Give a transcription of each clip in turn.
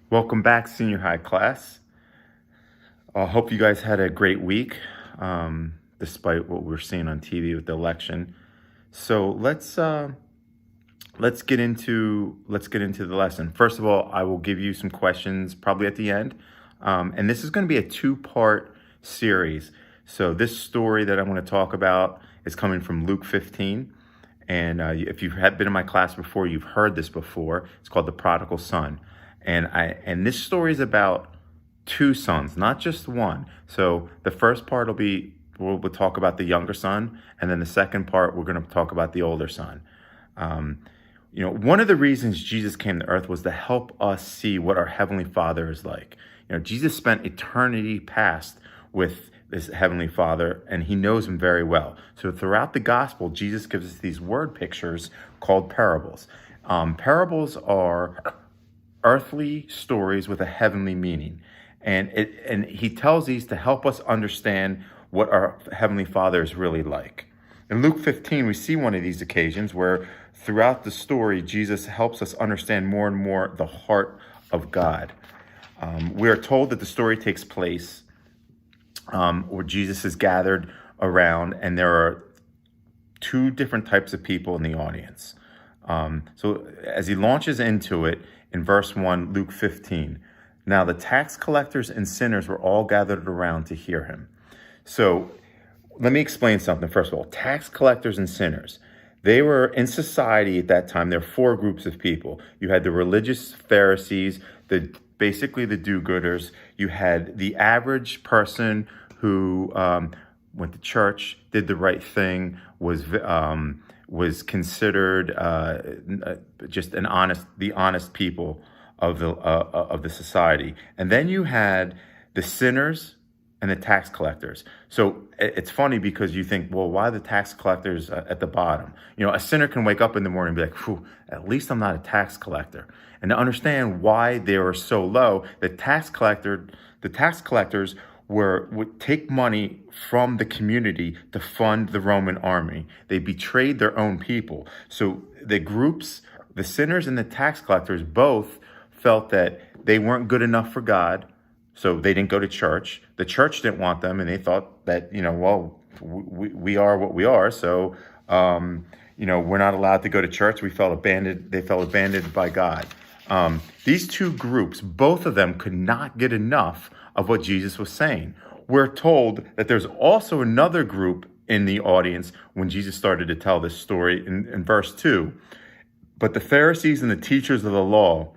Welcome back, senior high class. I hope you guys had a great week, despite what we're seeing on TV with the election. So let's get into the lesson. First of all, I will give you some questions probably at the end, and this is going to be a two-part series. So this story that I'm going to talk about is coming from Luke 15. And if you have been in my class before, you've heard this before. It's called the Prodigal Son. And this story is about two sons, not just one. So the first part we'll talk about the younger son, and then the second part we're going to talk about the older son. One of the reasons Jesus came to earth was to help us see what our Heavenly Father is like. Jesus spent eternity past with this Heavenly Father, and he knows him very well. So throughout the gospel, Jesus gives us these word pictures called parables. Parables are earthly stories with a heavenly meaning. And he tells these to help us understand what our Heavenly Father is really like. In Luke 15, we see one of these occasions where throughout the story, Jesus helps us understand more and more the heart of God. We are told that the story takes place where Jesus is gathered around, and there are two different types of people in the audience. So as he launches into it, in verse 1, Luke 15, now the tax collectors and sinners were all gathered around to hear him. So let me explain something. First of all, tax collectors and sinners. They were in society at that time. There were four groups of people. You had the religious Pharisees, basically the do-gooders. You had the average person who went to church, did the right thing, was considered just the honest people of the society. And then you had the sinners and the tax collectors. So it's funny because you think, well, why the tax collectors at the bottom? A sinner can wake up in the morning and be like, phew, at least I'm not a tax collector. And to understand why they were so low, the tax collectors would take money from the community to fund the Roman army. They betrayed their own people. So the groups, the sinners and the tax collectors, both felt that they weren't good enough for God, so they didn't go to church. The church didn't want them, and they thought that, we are what we are, so, we're not allowed to go to church. They felt abandoned by God. These two groups, both of them could not get enough of what Jesus was saying. We're told that there's also another group in the audience when Jesus started to tell this story in verse 2. But the Pharisees and the teachers of the law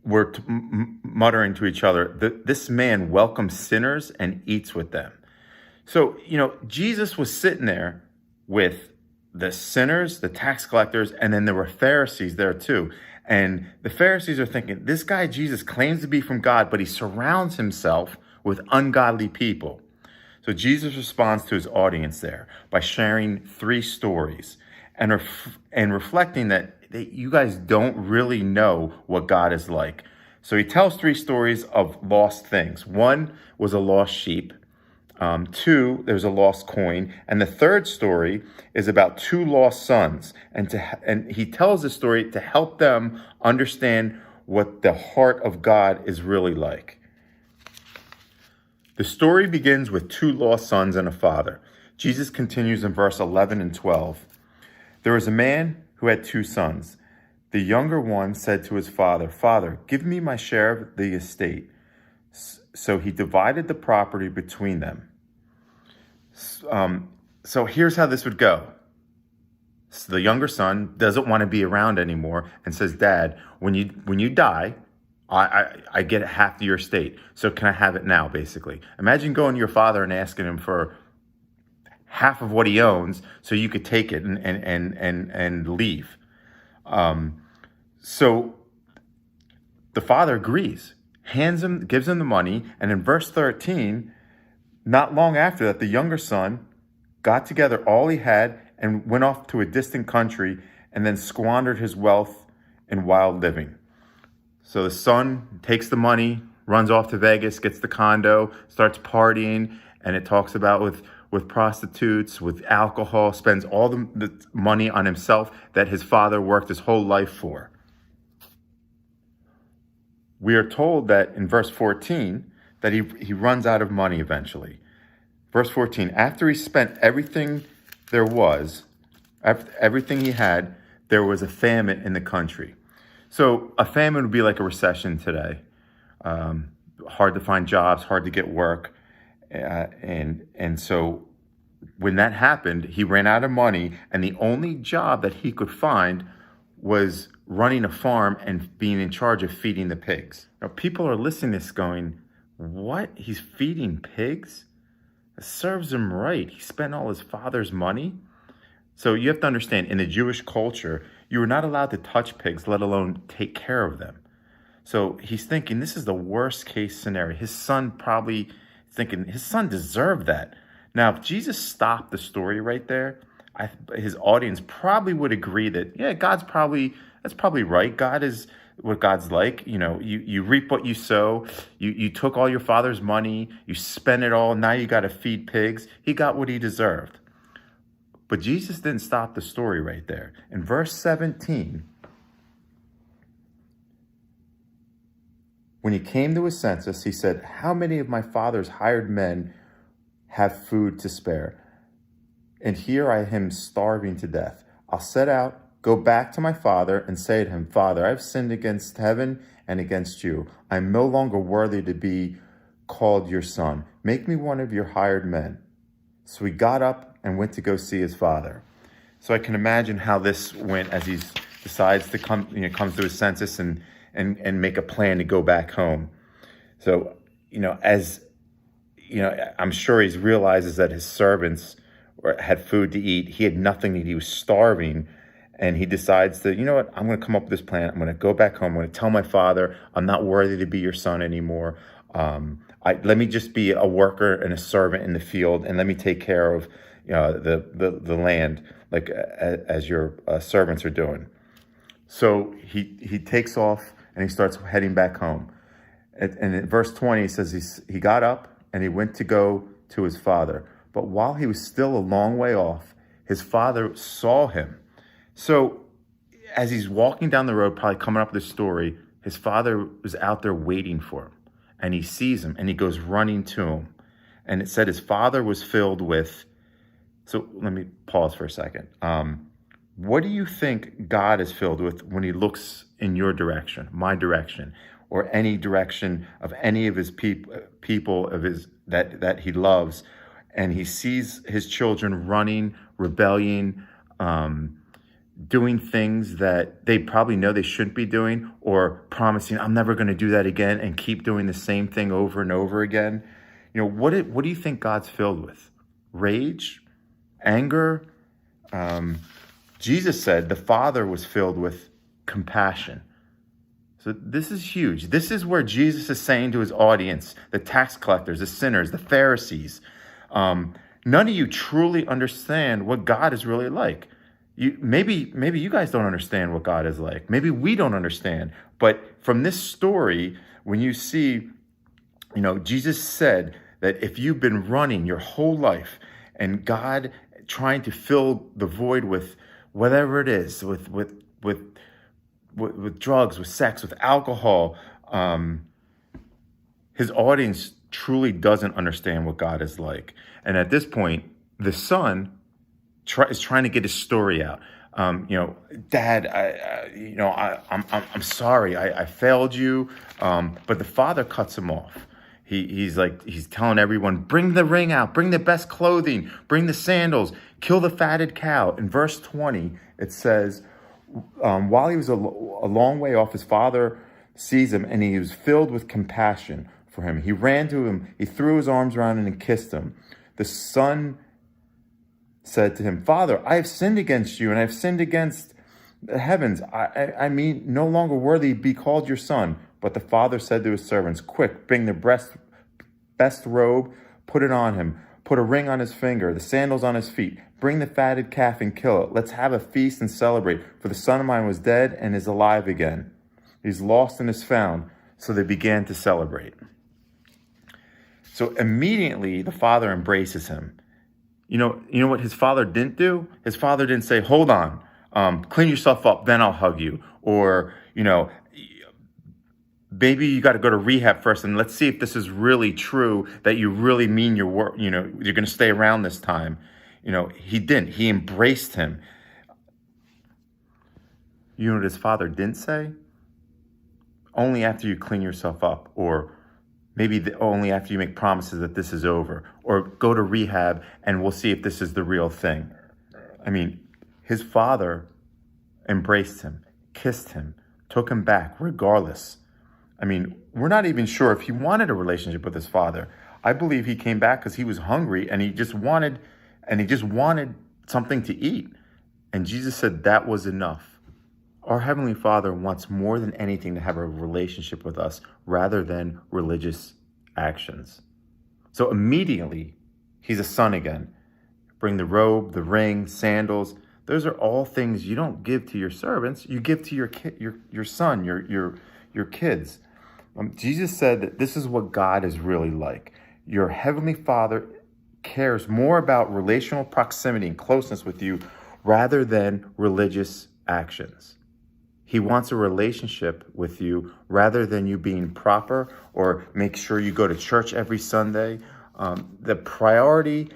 were muttering to each other, this man welcomes sinners and eats with them. So, Jesus was sitting there with the sinners, the tax collectors, and then there were Pharisees there too. And the Pharisees are thinking, this guy Jesus claims to be from God, but he surrounds himself with ungodly people. So Jesus responds to his audience there by sharing three stories and reflecting that you guys don't really know what God is like. So he tells three stories of lost things. One was a lost sheep. Two, there's a lost coin. And the third story is about two lost sons. And he tells this story to help them understand what the heart of God is really like. The story begins with two lost sons and a father. Jesus continues in verse 11 and 12. There was a man who had two sons. The younger one said to his father, "Father, give me my share of the estate." So he divided the property between them. So here's how this would go. So the younger son doesn't want to be around anymore and says, "Dad, when you die, I get half of your estate. So can I have it now?" Basically, imagine going to your father and asking him for half of what he owns so you could take it and leave. So the father agrees, gives him the money, and in verse 13, not long after that, the younger son got together all he had and went off to a distant country and then squandered his wealth in wild living. So the son takes the money, runs off to Vegas, gets the condo, starts partying, and it talks about with prostitutes, with alcohol, spends all the money on himself that his father worked his whole life for. we are told that in verse 14 that he runs out of money eventually. Verse 14, after he spent everything there was, everything he had, there was a famine in the country. So a famine would be like a recession today. Hard to find jobs, hard to get work. And so when that happened, he ran out of money, and the only job that he could find was running a farm and being in charge of feeding the pigs. Now, people are listening to this going, what? He's feeding pigs? It serves him right. He spent all his father's money. So you have to understand, in the Jewish culture, you were not allowed to touch pigs, let alone take care of them. So he's thinking, this is the worst case scenario. His son probably thinking, his son deserved that. Now, if Jesus stopped the story right there, his audience probably would agree that, yeah, that's probably right. God is what God's like. You know, you reap what you sow. You took all your father's money. You spent it all. Now you got to feed pigs. He got what he deserved. But Jesus didn't stop the story right there. In verse 17, when he came to his senses, he said, how many of my father's hired men have food to spare? And here I am starving to death. I'll set out, go back to my father, and say to him, Father, I have sinned against heaven and against you. I am no longer worthy to be called your son. Make me one of your hired men. So he got up and went to go see his father. So I can imagine how this went as he decides to comes to his senses and make a plan to go back home. So, I'm sure he realizes that his servants had food to eat. He had nothing to eat. He was starving. And he decides to, I'm going to come up with this plan. I'm going to go back home. I'm going to tell my father, I'm not worthy to be your son anymore. Let me just be a worker and a servant in the field, and let me take care of the land, like as your servants are doing. So he takes off and he starts heading back home. And in verse 20, he says he got up and he went to go to his father. But while he was still a long way off, his father saw him. So as he's walking down the road, probably coming up with this story, his father was out there waiting for him. And he sees him and he goes running to him. And it said his father was filled with... So let me pause for a second. What do you think God is filled with when he looks in your direction, my direction, or any direction of any of his people of his that he loves, and he sees his children running, rebelling, doing things that they probably know they shouldn't be doing, or promising, I'm never going to do that again, and keep doing the same thing over and over again? What do you think God's filled with? Rage? Anger? Jesus said the Father was filled with compassion. So this is huge. This is where Jesus is saying to his audience, the tax collectors, the sinners, the Pharisees, none of you truly understand what God is really like. Maybe you guys don't understand what God is like. Maybe we don't understand. But from this story, when you see, Jesus said that if you've been running your whole life and God trying to fill the void with whatever it is, with drugs, with sex, with alcohol, his audience truly doesn't understand what God is like. And at this point, the son is trying to get his story out. Dad, I'm sorry, I failed you. But the father cuts him off. He's telling everyone, bring the ring out, bring the best clothing, bring the sandals, kill the fatted cow. In verse 20, it says, while he was a long way off, his father sees him and he was filled with compassion for him. He ran to him, he threw his arms around him and kissed him. The son said to him, Father, I have sinned against you and I have sinned against the heavens. I mean, no longer worthy to be called your son. But the father said to his servants, quick, bring the best robe, put it on him, put a ring on his finger, the sandals on his feet, bring the fatted calf and kill it. Let's have a feast and celebrate, for the son of mine was dead and is alive again. He's lost and is found. So they began to celebrate. So immediately the father embraces him. You know what his father didn't do? His father didn't say, hold on, clean yourself up, then I'll hug you. Or, maybe you got to go to rehab first, and let's see if this is really true, that you really mean your work, you're going to stay around this time. He didn't. He embraced him. You know what his father didn't say? Only after you clean yourself up, or maybe only after you make promises that this is over, or go to rehab and we'll see if this is the real thing. I mean, his father embraced him, kissed him, took him back regardless. I mean, we're not even sure if he wanted a relationship with his father. I believe he came back because he was hungry and he just wanted something to eat. And Jesus said that was enough. Our Heavenly Father wants more than anything to have a relationship with us rather than religious actions. So immediately, he's a son again. Bring the robe, the ring, sandals. Those are all things you don't give to your servants. You give to your son, your kids. Jesus said that this is what God is really like. Your Heavenly Father cares more about relational proximity and closeness with you rather than religious actions. He wants a relationship with you rather than you being proper or make sure you go to church every Sunday. The priority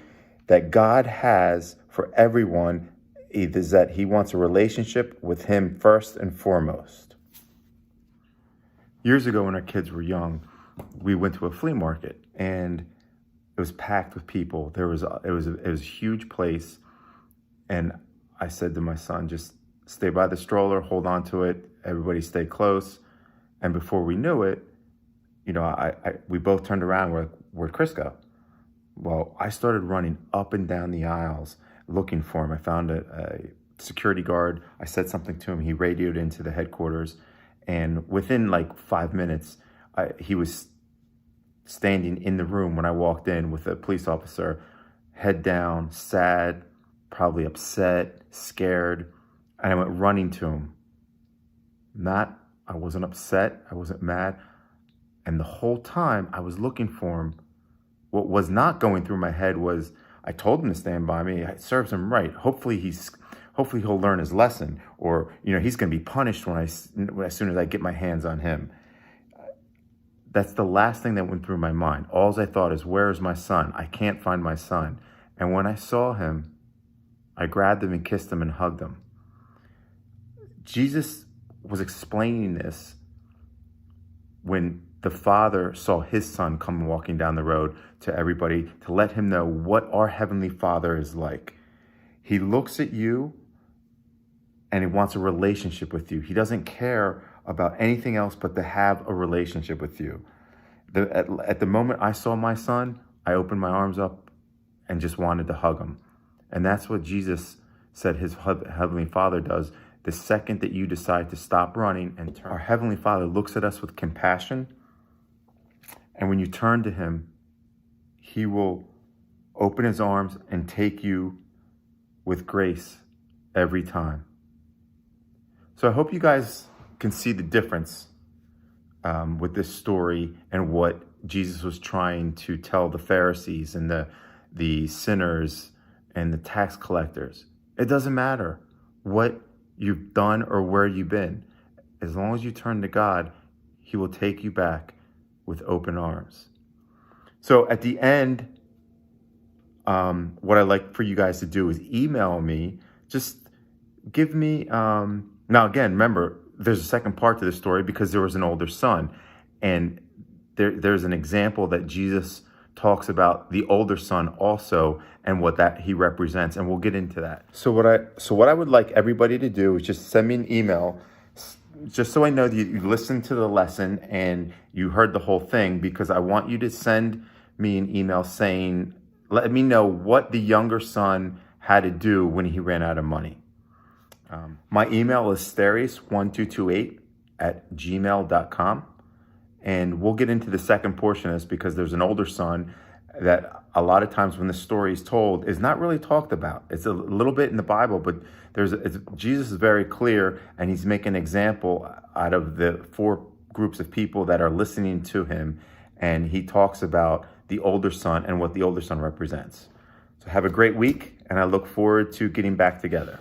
that God has for everyone is that he wants a relationship with him first and foremost. Years ago when our kids were young, we went to a flea market and it was packed with people. It was a huge place. And I said to my son, just stay by the stroller, hold on to it, everybody stay close. And before we knew it, we both turned around, we're like, where'd Chris go? Well, I started running up and down the aisles looking for him. I found a security guard. I said something to him. He radioed into the headquarters. And within like 5 minutes, he was standing in the room when I walked in with a police officer, head down, sad, probably upset, scared. And I went running to him. I wasn't upset. I wasn't mad. And the whole time I was looking for him, what was not going through my head was, I told him to stand by me. It serves him right. Hopefully he'll learn his lesson, or he's going to be punished as soon as I get my hands on him. That's the last thing that went through my mind. All I thought is, where is my son? I can't find my son. And when I saw him, I grabbed him and kissed him and hugged him. Jesus was explaining this when the Father saw his son come walking down the road to everybody to let him know what our Heavenly Father is like. He looks at you and he wants a relationship with you. He doesn't care about anything else but to have a relationship with you. At the moment I saw my son, I opened my arms up and just wanted to hug him. And that's what Jesus said his Heavenly Father does the second that you decide to stop running and turn. Our Heavenly Father looks at us with compassion. And when you turn to him, he will open his arms and take you with grace every time. So I hope you guys can see the difference with this story and what Jesus was trying to tell the Pharisees and the sinners and the tax collectors. It doesn't matter what you've done or where you've been. As long as you turn to God, he will take you back with open arms. So at the end, what I'd like for you guys to do is email me. Just give me, now again, remember, there's a second part to this story because there was an older son. And there's an example that Jesus talks about the older son also and what that he represents. And we'll get into that. So what I would like everybody to do is just send me an email just so I know that you listened to the lesson and you heard the whole thing, because I want you to send me an email saying, let me know what the younger son had to do when he ran out of money. My email is steris1228@gmail.com. And we'll get into the second portion of this because there's an older son that a lot of times when the story is told is not really talked about. It's a little bit in the Bible, but Jesus is very clear, and he's making an example out of the 4 groups of people that are listening to him. And he talks about the older son and what the older son represents. So have a great week, and I look forward to getting back together.